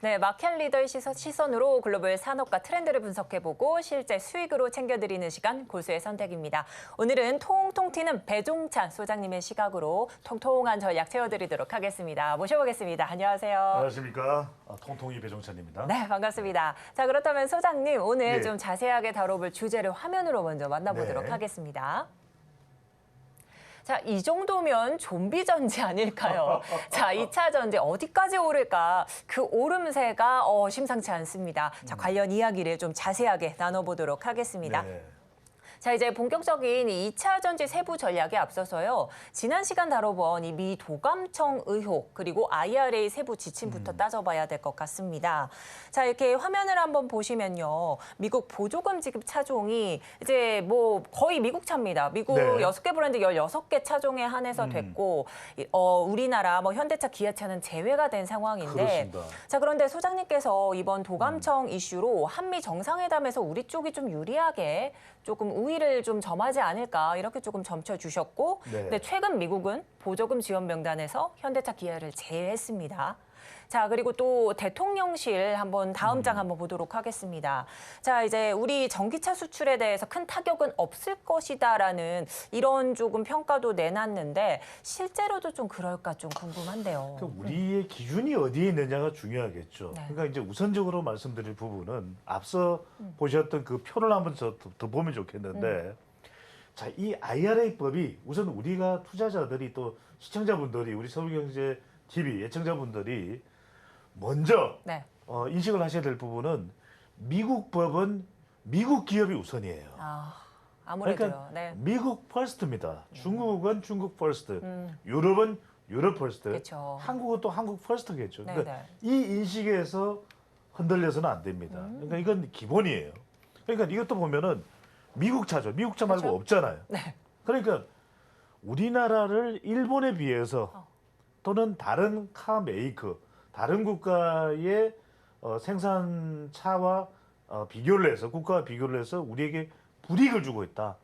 네, 마켓 리더의 시선으로 글로벌 산업과 트렌드를 분석해보고 실제 수익으로 챙겨드리는 시간 고수의 선택입니다. 오늘은 통통 튀는 배종찬 소장님의 시각으로 통통한 전략 채워드리도록 하겠습니다. 모셔보겠습니다. 안녕하세요. 안녕하십니까. 통통이 배종찬입니다. 네, 반갑습니다. 자, 그렇다면 소장님 오늘 예. 좀 자세하게 다뤄볼 주제를 화면으로 먼저 만나보도록 네. 하겠습니다. 자, 이 정도면 좀비 전지 아닐까요? 자, 2차 전지 어디까지 오를까? 그 오름세가 심상치 않습니다. 자, 관련 이야기를 좀 자세하게 나눠보도록 하겠습니다. 네. 자, 이제 본격적인 이 2차 전지 세부 전략에 앞서서요. 지난 시간 다뤄본 이 미 도감청 의혹 그리고 IRA 세부 지침부터 따져봐야 될 것 같습니다. 자, 이렇게 화면을 한번 보시면요. 미국 보조금 지급 차종이 이제 뭐 거의 미국 차입니다. 미국 네. 6개 브랜드 16개 차종에 한해서 됐고 우리나라 뭐 현대차, 기아차는 제외가 된 상황인데 그렇습니다. 자, 그런데 소장님께서 이번 도감청 이슈로 한미 정상회담에서 우리 쪽이 좀 유리하게 조금 우위를 좀 점하지 않을까 이렇게 조금 점쳐주셨고 네. 근데 최근 미국은 보조금 지원 명단에서 현대차, 기아를 제외했습니다. 자, 그리고 또 대통령실 한번 다음 장 한번 보도록 하겠습니다. 자, 이제 우리 전기차 수출에 대해서 큰 타격은 없을 것이다라는 이런 조금 평가도 내놨는데 실제로도 좀 그럴까 좀 궁금한데요. 그러니까 우리의 기준이 어디에 있느냐가 중요하겠죠. 네. 그러니까 이제 우선적으로 말씀드릴 부분은 앞서 보셨던 그 표를 한번 더 보면 좋겠는데 자, 이 IRA법이 우선 우리가 투자자들이 또 시청자분들이 우리 서울경제 TV 예청자분들이 먼저 네. 인식을 하셔야 될 부분은 미국 법은 미국 기업이 우선이에요. 아무래도요. 그러니까 네. 미국 퍼스트입니다. 중국은 중국 퍼스트, 유럽은 유럽 퍼스트, 그쵸. 한국은 또 한국 퍼스트겠죠. 네, 그러니까 네. 이 인식에서 흔들려서는 안 됩니다. 그러니까 이건 기본이에요. 그러니까 이것도 보면은 미국 차죠. 미국 차 말고 그쵸? 없잖아요. 네. 그러니까 우리나라를 일본에 비해서 또는 다른 카 메이커, 다른 국가의 생산차와 비교를 해서 국가와 비교를 해서 우리에게 불이익을 주고 있다.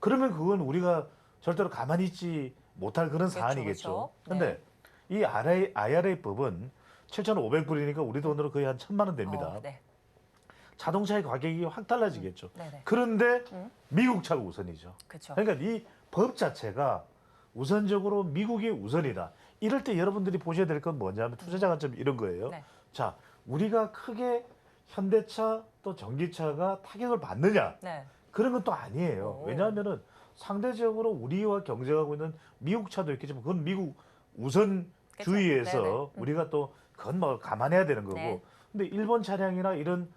그러면 그건 우리가 절대로 가만히 있지 못할 그런 사안이겠죠. 그쵸. 그런데 이 IRA법은 7,500불이니까 우리 돈으로 거의 한 1,000만 원 됩니다. 네. 자동차의 가격이 확 달라지겠죠. 네네. 그런데 미국 차가 우선이죠. 그렇죠. 그러니까 이 법 자체가 우선적으로 미국이 우선이다. 이럴 때 여러분들이 보셔야 될 건 뭐냐면 투자자 관점 이런 거예요. 네. 자, 우리가 크게 현대차 또 전기차가 타격을 받느냐? 네. 그런 건 또 아니에요. 오. 왜냐하면은 상대적으로 우리와 경쟁하고 있는 미국 차도 있겠지만 그건 미국 우선주의에서 그쵸. 우리가 또 그건 뭐 감안해야 되는 거고. 네. 근데 일본 차량이나 이런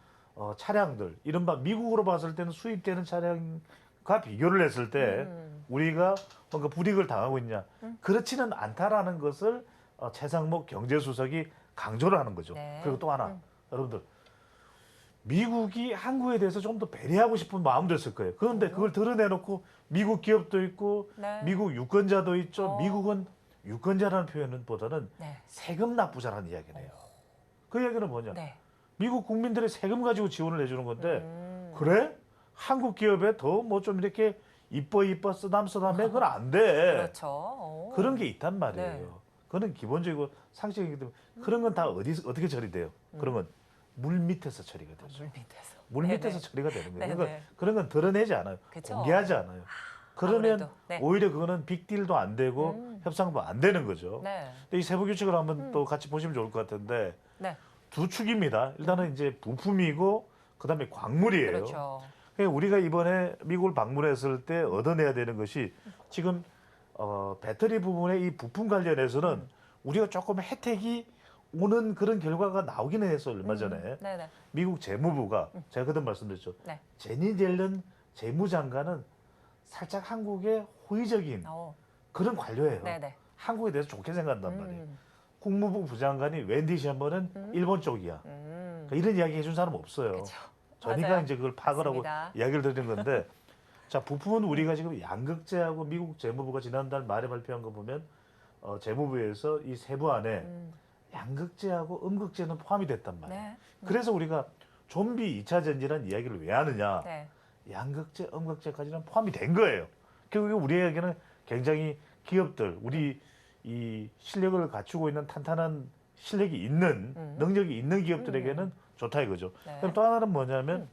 차량들, 이른바 미국으로 봤을 때는 수입되는 차량과 비교를 했을 때 우리가 뭔가 불이익을 당하고 있냐. 그렇지는 않다라는 것을 최상목 경제수석이 강조를 하는 거죠. 네. 그리고 또 하나, 여러분들. 미국이 한국에 대해서 좀 더 배려하고 싶은 마음도 있을 거예요. 그런데 그걸 드러내놓고 미국 기업도 있고 네. 미국 유권자도 있죠. 어. 미국은 유권자라는 표현보다는 네. 세금 납부자라는 이야기를 해요. 그 이야기는 뭐냐. 네. 미국 국민들의 세금 가지고 지원을 해주는 건데 그래? 한국 기업에 더 뭐 좀 이렇게 이뻐 쓰담해 그건 안 돼. 그렇죠. 오. 그런 게 있단 말이에요. 네. 그거는 기본적이고 상식이기 때문에 그런 건 다 어떻게 처리돼요? 그런 건 물 밑에서 처리가 되죠. 물 밑에서. 물 네네. 밑에서 처리가 되는 거예요. 네네. 그러니까 그런 건 드러내지 않아요. 그쵸. 공개하지 않아요. 그러면 아무래도. 네. 오히려 그거는 빅딜도 안 되고 협상도 안 되는 거죠. 네. 근데 이 세부 규칙을 한번 또 같이 보시면 좋을 것 같은데 네. 두 축입니다. 일단은 이제 부품이고 그다음에 광물이에요. 그렇죠. 그러니까 우리가 이번에 미국을 방문했을 때 얻어내야 되는 것이 지금 배터리 부분의 이 부품 관련해서는 우리가 조금 혜택이 오는 그런 결과가 나오기는 했어 얼마 전에. 네네. 미국 재무부가 제가 그때 말씀드렸죠. 네. 제니 젤런 재무장관은 살짝 한국에 호의적인 그런 관료예요. 네네. 한국에 대해서 좋게 생각한단 말이에요. 국무부 부장관이 웬디 셔먼은 일본 쪽이야. 그러니까 이런 이야기 해준 사람 없어요. 그렇죠. 저희가 맞아요. 이제 그걸 파악하라고 맞습니다. 이야기를 드리는 건데 자, 부품은 우리가 지금 양극재하고 미국 재무부가 지난달 말에 발표한 거 보면 재무부에서 이 세부 안에 양극재하고 음극재는 포함이 됐단 말이에요. 네. 그래서 우리가 좀비 2차 전지라는 이야기를 왜 하느냐. 네. 양극재, 음극재까지는 포함이 된 거예요. 결국 우리에게는 굉장히 기업들, 우리 이 실력을 갖추고 있는 탄탄한 실력이 있는 능력이 있는 기업들에게는 좋다 이거죠. 네. 그럼 또 하나는 뭐냐면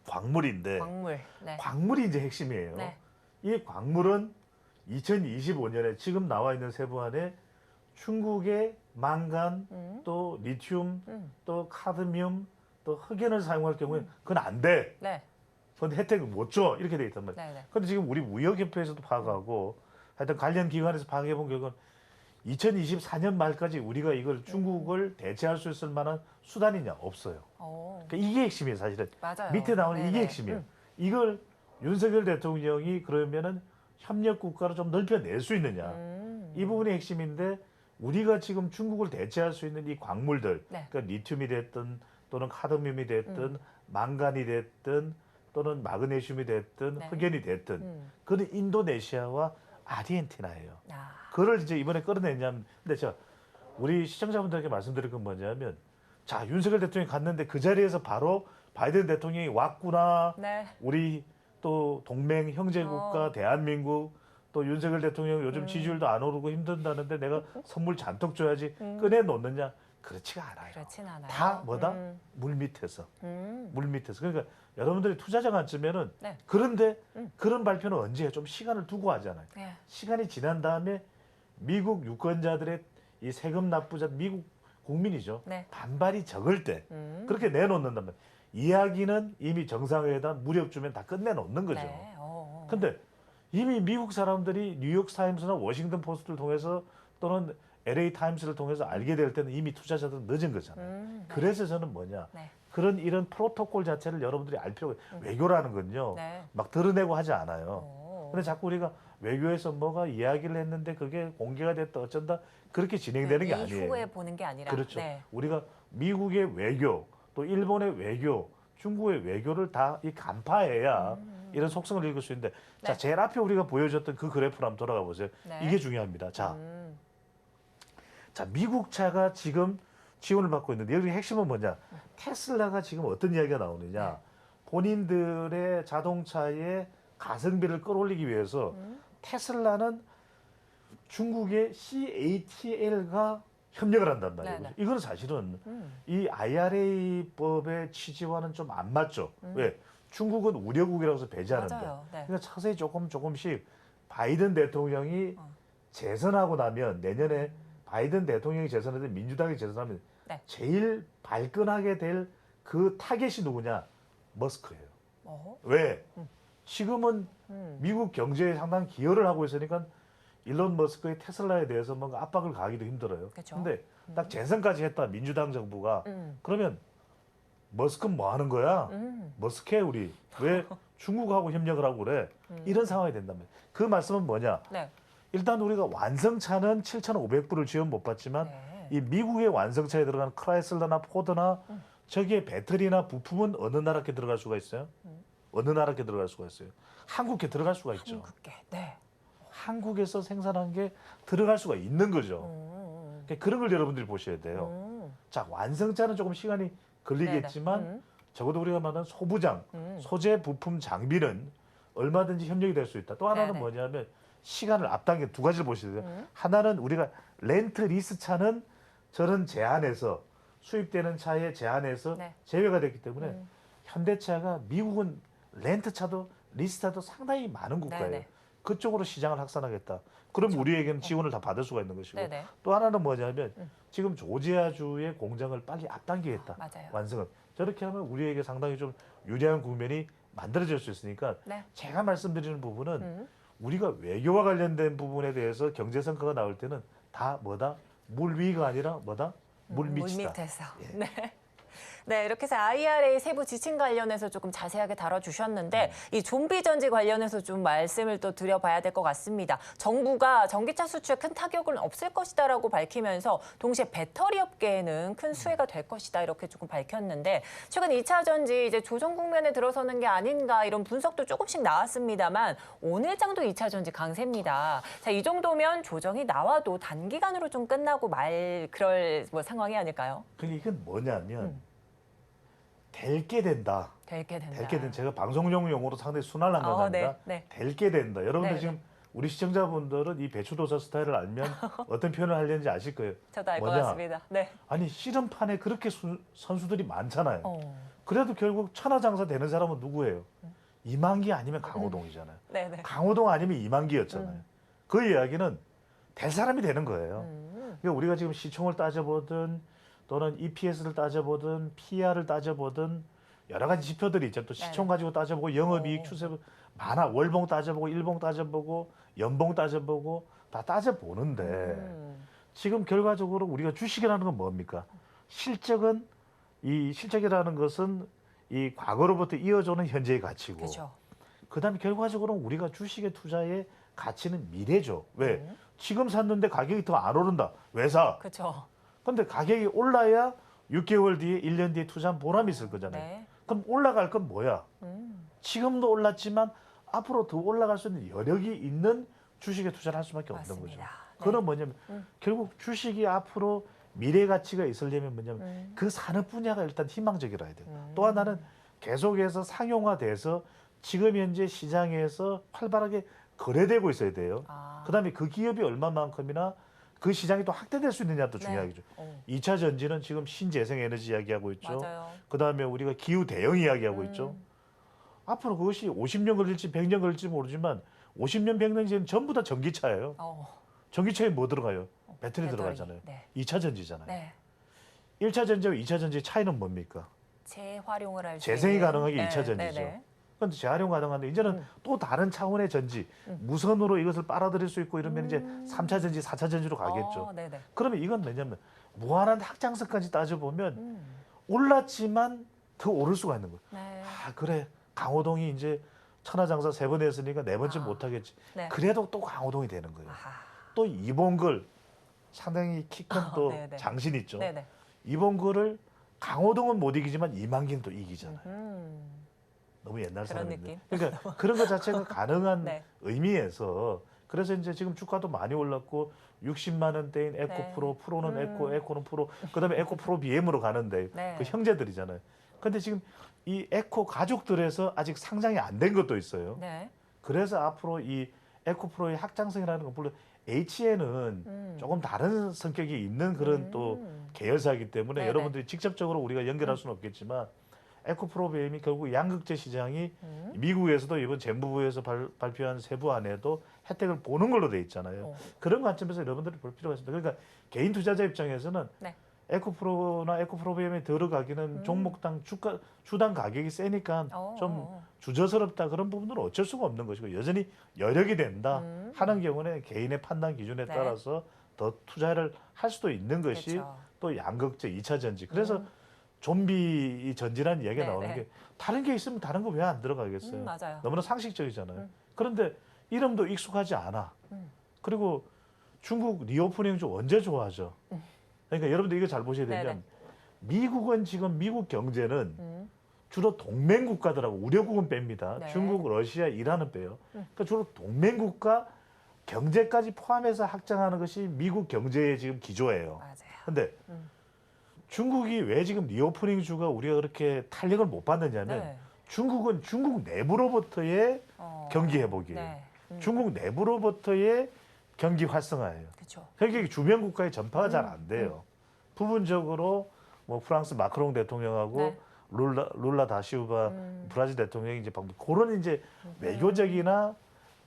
광물인데 광물. 네. 광물이 이제 핵심이에요. 네. 이 광물은 2025년에 지금 나와 있는 세부안에 중국의 망간, 또 리튬, 또 카드뮴, 또 흑연을 사용할 경우에 그건 안 돼. 네. 그런데 혜택을 못 줘. 이렇게 돼 있단 말이에요. 네. 네. 그런데 지금 우리 무역협회에서도 파악하고 하여튼 관련 기관에서 파악해 본 결과는 2024년 말까지 우리가 이걸 중국을 대체할 수 있을 만한 수단이냐 없어요. 그러니까 이게 핵심이에요, 사실은. 맞아요. 밑에 나오는 이게 네네. 핵심이에요. 이걸 윤석열 대통령이 그러면은 협력 국가로 좀 넓혀낼 수 있느냐. 이 부분이 핵심인데 우리가 지금 중국을 대체할 수 있는 이 광물들, 네. 그러니까 리튬이 됐든 또는 카드뮴이 됐든 망간이 됐든 또는 마그네슘이 됐든 네. 흑연이 됐든 그는 인도네시아와 아르헨티나예요. 아, 그걸 이제 이번에 끌어냈냐면, 근데 저 우리 시청자분들에게 말씀드릴 건 뭐냐면, 자 윤석열 대통령이 갔는데 그 자리에서 바로 바이든 대통령이 왔구나. 네. 우리 또 동맹 형제국가 대한민국 또 윤석열 대통령 요즘 지지율도 안 오르고 힘든다는데 내가 선물 잔뜩 줘야지 꺼내 놓느냐? 그렇지가 않아요. 그렇진 않아요. 다 뭐다? 물 밑에서. 음. 물 밑에서. 그러니까 여러분들이 투자자가 앉으면은 네. 그런데 그런 발표는 언제 해요? 좀 시간을 두고 하잖아요. 네. 시간이 지난 다음에 미국 유권자들의 이 세금 납부자 미국 국민이죠. 네. 반발이 적을 때 그렇게 내놓는다면 이야기는 이미 정상회담 무력 주면 다 끝내놓는 거죠. 네. 근데 이미 미국 사람들이 뉴욕 타임스나 워싱턴 포스트를 통해서 또는 LA 타임스를 통해서 알게 될 때는 이미 투자자들은 늦은 거잖아요. 네. 그래서 저는 뭐냐. 네. 그런 이런 프로토콜 자체를 여러분들이 알 필요가 외교라는 건요. 네. 막 드러내고 하지 않아요. 오. 근데 자꾸 우리가 외교에서 뭐가 이야기를 했는데 그게 공개가 됐다 어쩐다 그렇게 진행되는 게 아니에요. 이후에 보는 게 아니라. 그렇죠. 네. 우리가 미국의 외교 또 일본의 외교 중국의 외교를 다 이 간파해야 이런 속성을 읽을 수 있는데 자 네. 제일 앞에 우리가 보여줬던 그 그래프를 한번 돌아가 보세요. 네. 이게 중요합니다. 자 미국 차가 지금 지원을 받고 있는데 여기 핵심은 뭐냐? 테슬라가 지금 어떤 이야기가 나오느냐? 네. 본인들의 자동차의 가성비를 끌어올리기 위해서 테슬라는 중국의 CATL과 협력을 한단 말이에요. 네네. 이건 사실은 이 IRA법의 취지와는 좀 안 맞죠. 왜? 중국은 우려국이라고 해서 배제하는데. 맞아요. 네. 그러니까 차세히 조금씩 바이든 대통령이 재선하고 나면 내년에 바이든 대통령이 재선하든 민주당이 재선하면 네. 제일 발끈하게 될 그 타겟이 누구냐? 머스크예요. 어허. 왜? 지금은 미국 경제에 상당히 기여를 하고 있으니까 일론 머스크의 테슬라에 대해서 뭔가 압박을 가하기도 힘들어요. 그쵸. 근데 딱 재선까지 했다 민주당 정부가 그러면 머스크 뭐 하는 거야? 머스크해 우리 왜 중국하고 협력을 하고 그래? 이런 상황이 된다면 그 말씀은 뭐냐? 네. 일단 우리가 완성차는 7,500불을 지원 못 받지만 네. 이 미국의 완성차에 들어가는 크라이슬러나 포드나 저기에 배터리나 부품은 어느 나라께 들어갈 수가 있어요? 어느 나라께 들어갈 수가 있어요? 한국에 들어갈 수가 있죠. 한국계. 네. 한국에서 생산한 게 들어갈 수가 있는 거죠. 그러니까 그런 걸 여러분들이 보셔야 돼요. 자, 완성차는 조금 시간이 걸리겠지만 네네. 적어도 우리가 말하는 소부장, 소재, 부품, 장비는 얼마든지 협력이 될 수 있다. 또 하나는 네네. 뭐냐면 시간을 앞당겨 두 가지를 보셔야 돼요. 하나는 우리가 렌트 리스 차는 저런 제한에서 수입되는 차의 제한에서 네. 제외가 됐기 때문에 현대차가 미국은 렌트 차도 리스 차도 상당히 많은 국가예요. 네네. 그쪽으로 시장을 확산하겠다. 그럼 우리에게는 지원을 다 받을 수가 있는 것이고 네네. 또 하나는 뭐냐면 지금 조지아주의 공장을 빨리 앞당기겠다. 맞아요. 완성을. 저렇게 하면 우리에게 상당히 좀 유리한 국면이 만들어질 수 있으니까 네. 제가 말씀드리는 부분은 우리가 외교와 관련된 부분에 대해서 경제 성과가 나올 때는 다 뭐다? 물 위가 아니라 뭐다? 물 밑이다. 물 밑에서. 예. 네. 네, 이렇게 해서 IRA 세부 지침 관련해서 조금 자세하게 다뤄주셨는데 이 좀비 전지 관련해서 좀 말씀을 또 드려봐야 될 것 같습니다. 정부가 전기차 수출에 큰 타격은 없을 것이다라고 밝히면서 동시에 배터리 업계에는 큰 수혜가 될 것이다 이렇게 조금 밝혔는데 최근 2차 전지 이제 조정 국면에 들어서는 게 아닌가 이런 분석도 조금씩 나왔습니다만 오늘 장도 2차 전지 강세입니다. 자, 이 정도면 조정이 나와도 단기간으로 좀 끝나고 그럴 뭐 상황이 아닐까요? 그러니까 이건 뭐냐면 될 게 된다. 될 게 된다. 될 게 된 제가 방송용 용어로 상당히 순화한 건 네, 겁니다. 네. 될 게 된다. 여러분들 네, 지금 우리 시청자분들은 이 배추도사 스타일을 알면 어떤 표현을 하려는지 아실 거예요. 저도 알 것 뭐냐? 같습니다. 네. 아니 씨름판에 그렇게 선수들이 많잖아요. 어. 그래도 결국 천하장사 되는 사람은 누구예요? 이만기 아니면 강호동이잖아요. 네네. 강호동 아니면 이만기였잖아요. 그 이야기는 될 사람이 되는 거예요. 그러니까 우리가 지금 시총을 따져보든 또는 EPS를 따져보든 PR을 따져보든 여러 가지 지표들이 있죠. 또 시총 가지고 따져보고 영업이익 추세 많아. 월봉 따져보고 일봉 따져보고 연봉 따져보고 다 따져보는데 지금 결과적으로 우리가 주식이라는 건 뭡니까? 실적은 이 실적이라는 것은 이 과거로부터 이어져오는 현재의 가치고 그렇죠. 그다음에 결과적으로 우리가 주식의 투자의 가치는 미래죠. 왜? 지금 샀는데 가격이 더 안 오른다. 왜 사? 그렇죠. 근데 가격이 올라야 6개월 뒤에 1년 뒤에 투자한 보람이 있을 거잖아요. 네. 그럼 올라갈 건 뭐야? 지금도 올랐지만 앞으로 더 올라갈 수 있는 여력이 있는 주식에 투자를 할 수밖에 없는 거죠. 맞습니다. 네. 그건 뭐냐면 결국 주식이 앞으로 미래 가치가 있으려면 뭐냐면 그 산업 분야가 일단 희망적이라야 돼요. 또 하나는 계속해서 상용화돼서 지금 현재 시장에서 활발하게 거래되고 있어야 돼요. 아. 그다음에 그 기업이 얼마만큼이나 그 시장이 또 확대될 수 있느냐도 네. 중요하겠죠. 어. 2차 전지는 지금 신재생 에너지 이야기하고 있죠. 맞아요. 그다음에 우리가 기후 대응 이야기하고 있죠. 앞으로 그것이 50년 걸릴지 100년 걸릴지 모르지만 50년 100년 뒤에는 전부 다 전기차예요. 어. 전기차에 뭐 들어가요? 배터리 배터리. 들어가잖아요. 네. 2차 전지잖아요. 네. 1차 전지와 2차 전지의 차이는 뭡니까? 재활용을 할 수 재생이 있는. 가능한 게 네. 2차 전지죠. 네네. 그런데 재활용 가능한데 이제는 또 다른 차원의 전지, 무선으로 이것을 빨아들일 수 있고 이러면 이제 3차 전지, 4차 전지로 가겠죠. 네네. 그러면 이건 뭐냐면 무한한 확장성까지 따져보면 올랐지만 더 오를 수가 있는 거예요. 네. 아 그래 강호동이 이제 천하장사 3번 했으니까 4번째 못하겠지. 네. 그래도 또 강호동이 되는 거예요. 아하. 또 이봉글 상당히 키 큰 또 네네. 장신 있죠. 네네. 이봉글을 강호동은 못 이기지만 이만기는 또 이기잖아요. 음. 너무 옛날 그런 사람인데. 느낌. 그러니까 그런 것 자체가 가능한 네. 의미에서 그래서 이제 지금 주가도 많이 올랐고 60만 원대인 에코 네. 프로, 프로는 에코, 에코는 프로, 그다음에 에코 프로 BM으로 가는데 네. 그 형제들이잖아요. 근데 지금 이 에코 가족들에서 아직 상장이 안 된 것도 있어요. 네. 그래서 앞으로 이 에코 프로의 확장성이라는 건 물론 HN은 조금 다른 성격이 있는 그런 또 계열사이기 때문에 네네. 여러분들이 직접적으로 우리가 연결할 수는 없겠지만 에코프로비엠이 결국 양극재 시장이 미국에서도 이번 재무부에서 발표한 세부안에도 혜택을 보는 걸로 돼 있잖아요. 그런 관점에서 여러분들이 볼 필요가 있습니다. 그러니까 개인 투자자 입장에서는 네. 에코프로나 에코프로비엠에 들어가기는 종목당 주당 가격이 세니까 좀 주저스럽다 그런 부분들은 어쩔 수가 없는 것이고 여전히 여력이 된다 하는 경우는 개인의 판단 기준에 네. 따라서 더 투자를 할 수도 있는 것이 그렇죠. 또 양극재 2차 전지. 그래서 좀비 전지라는 이야기가 네, 나오는 네. 게 다른 게 있으면 다른 거 왜 안 들어가겠어요? 맞아요. 너무나 상식적이잖아요. 그런데 이름도 익숙하지 않아. 그리고 중국 리오프닝 좀 언제 좋아하죠? 그러니까 여러분들 이거 잘 보셔야 되면 네네. 미국은 지금 미국 경제는 주로 동맹 국가들하고 우려국은 뺍니다. 네. 중국, 러시아, 이란은 빼요. 그러니까 주로 동맹 국가 경제까지 포함해서 확장하는 것이 미국 경제의 지금 기조예요. 맞아요. 근데 중국이 왜 지금 리오프닝 주가 우리가 그렇게 탄력을 못 받느냐면 네. 중국은 중국 내부로부터의 경기 회복이에요. 네. 중국 내부로부터의 경기 활성화예요. 그렇죠. 그러니까 주변 국가의 전파가 잘 안 돼요. 부분적으로 뭐 프랑스 마크롱 대통령하고 네. 룰라 다시우바 브라질 대통령이 이제 방금 그런 이제 외교적이나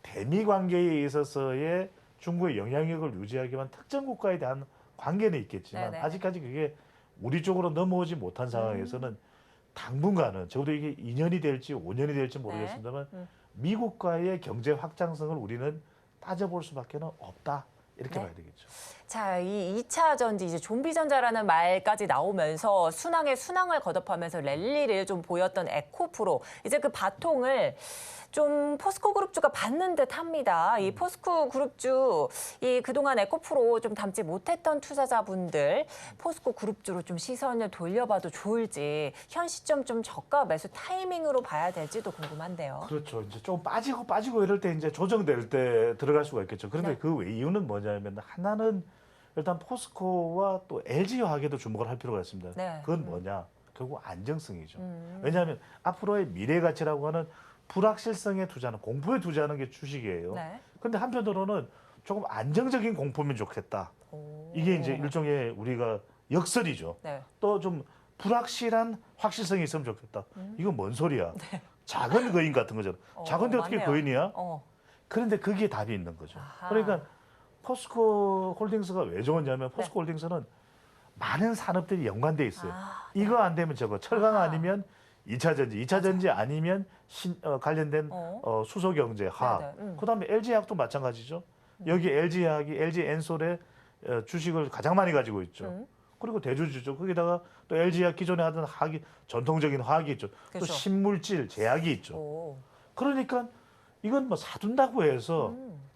대미 관계에 있어서의 중국의 영향력을 유지하기 위한 특정 국가에 대한 관계는 있겠지만 네네. 아직까지 그게 우리 쪽으로 넘어오지 못한 상황에서는 당분간은 적어도 이게 2년이 될지 5년이 될지 모르겠습니다만 미국과의 경제 확장성을 우리는 따져볼 수밖에 없다. 이렇게 네. 봐야 되겠죠. 자, 이 2차 전지 이제 좀비 전자라는 말까지 나오면서 순항에 순항을 거듭하면서 랠리를 좀 보였던 에코프로 이제 그 바통을 좀 포스코 그룹주가 받는 듯합니다. 이 포스코 그룹주 이 그동안 에코프로 좀 담지 못했던 투자자분들 포스코 그룹주로 좀 시선을 돌려봐도 좋을지 현 시점 좀 저가 매수 타이밍으로 봐야 될지도 궁금한데요. 그렇죠. 이제 좀 빠지고 이럴 때 이제 조정될 때 들어갈 수가 있겠죠. 그런데 네. 그 이유는 뭐냐면 하나는 일단 포스코와 또 LG화학에도 주목을 할 필요가 있습니다. 네. 그건 뭐냐? 결국 안정성이죠. 왜냐하면 앞으로의 미래 가치라고 하는 불확실성에 투자하는, 공포에 투자하는 게 주식이에요. 네. 근데 한편으로는 조금 안정적인 공포면 좋겠다. 오. 이게 이제 일종의 우리가 역설이죠. 네. 또 좀 불확실한 확실성이 있으면 좋겠다. 이건 뭔 소리야? 작은 거인 같은 거잖아. 작은데 어떻게 맞네요. 거인이야? 어. 그런데 거기에 답이 있는 거죠. 아하. 그러니까 포스코 홀딩스가 왜 좋았냐면 포스코 홀딩스는 많은 산업들이 연관돼 있어요. 아, 이거 안 되면 저거, 철강 아하. 아니면 2차 전지, 2차 전지 아니면 관련된 수소 경제화. 네네. 그다음에 LG화학도 마찬가지죠. 여기 LG화학이 LG 엔솔의 주식을 가장 많이 가지고 있죠. 그리고 대주주죠. 거기다가 또 LG화학 기존에 하던 화학이, 전통적인 화학이 있죠. 또 그렇죠. 신물질, 제약이 있죠. 오. 그러니까 이건 뭐 사둔다고 해서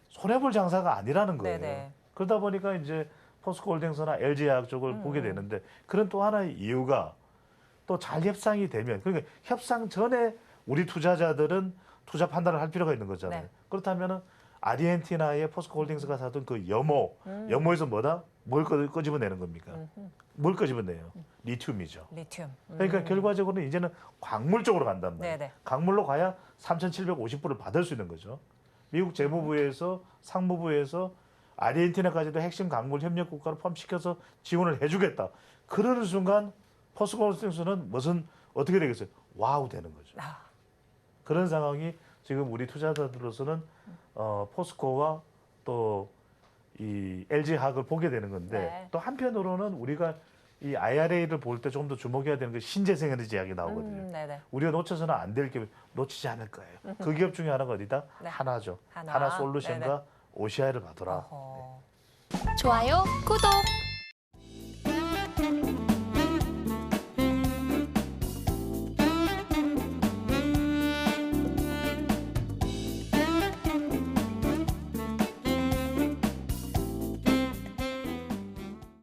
손해볼 장사가 아니라는 거예요. 네네. 그러다 보니까 이제 포스코홀딩스나 LG화학 쪽을 보게 되는데, 그런 또 하나의 이유가 또 잘 협상이 되면, 그러니까 협상 전에 우리 투자자들은 투자 판단을 할 필요가 있는 거잖아요. 네. 그렇다면은 아르헨티나의 포스코홀딩스가 사던 그 염호에서 뭐다? 뭘 끄집어내는 겁니까? 뭘 끄집어내요? 리튬이죠. 리튬. 그러니까 결과적으로는 이제는 광물 쪽으로 간단 말이에요. 네네. 광물로 가야 3,750불을 받을 수 있는 거죠. 미국 재무부에서 상무부에서 아르헨티나까지도 핵심 광물 협력 국가로 포함시켜서 지원을 해주겠다. 그러는 순간 포스코홀딩스는 어떻게 되겠어요? 와우 되는 거죠. 아, 그런 상황이 지금 우리 투자자들로서는 포스코와 또 이 LG화학을 보게 되는 건데, 네. 또 한편으로는 우리가 이 IRA를 볼 때 좀 더 주목해야 되는 게 신재생 에너지 이야기 나오거든요. 네네. 우리가 놓쳐서는 안 될 기업 놓치지 않을 거예요. 그 기업 중에 하나가 어디다? 네. 하나죠. 하나. 하나 솔루션과 네네. OCI를 봐둬라. 어허. 좋아요, 구독.